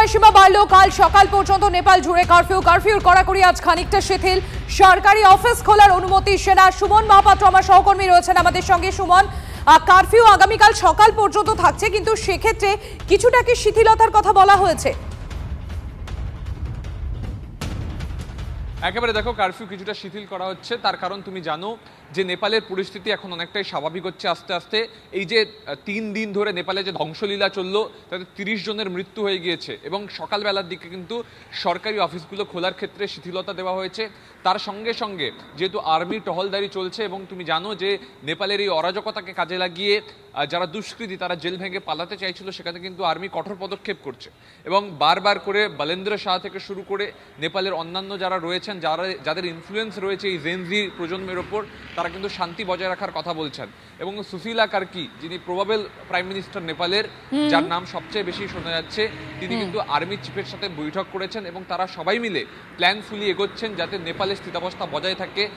সময়সীমা বাড়লো, কাল সকাল পর্যন্ত নেপাল জুড়ে কারফিউর কড়াকড়ি আজ খানিকটা শিথিল। সরকারি অফিস খোলার অনুমতি সেনা। সুমন মহাপাত্র আমার সহকর্মী রয়েছেন আমাদের সঙ্গে। সুমন, কারফিউ আগামীকাল সকাল পর্যন্ত থাকছে, কিন্তু সেক্ষেত্রে কিছুটা কি শিথিলতার কথা বলা হয়েছে? একেবারে দেখো, কারফিউ কিছুটা শিথিল করা হচ্ছে। তার কারণ তুমি জানো যে নেপালের পরিস্থিতি এখন অনেকটাই স্বাভাবিক হচ্ছে আস্তে আস্তে। এই যে 3 দিন ধরে নেপালে যে ধ্বংসলীলা চললো তাতে 30 জনের মৃত্যু হয়ে গিয়েছে এবং সকালবেলার দিকে কিন্তু সরকারি অফিসগুলো খোলার ক্ষেত্রে শিথিলতা দেওয়া হয়েছে। তার সঙ্গে সঙ্গে যেহেতু আর্মি টহলদারি চলছে এবং তুমি জানো যে নেপালের এই অরাজকতাকে কাজে লাগিয়ে যারা দুষ্কৃতী তারা জেল ভেঙে পালাতে চাইছিল, সেখানে কিন্তু আর্মি কঠোর পদক্ষেপ করছে এবং বারবার করে বলেন্দ্র শাহ থেকে শুরু করে নেপালের অন্যান্য যারা রয়েছেন, যাদের ইনফ্লুয়েন্স রয়েছে এই জেনজি প্রজন্মের ওপর, তারা কিন্তু শান্তি বজায় রাখার কথা বলছেন। এবং সুশীলা কার্কি, যিনি প্রবাবল প্রাইম মিনিস্টার নেপালের, যার নাম সবচেয়ে বেশি শোনা যাচ্ছে, তিনি কিন্তু আর্মি চিফের সাথে বৈঠক করেছেন এবং তারা সবাই মিলে প্ল্যানফুলি এগোচ্ছেন যাতে নেপালের স্থিতাবস্থা বজায় থাকে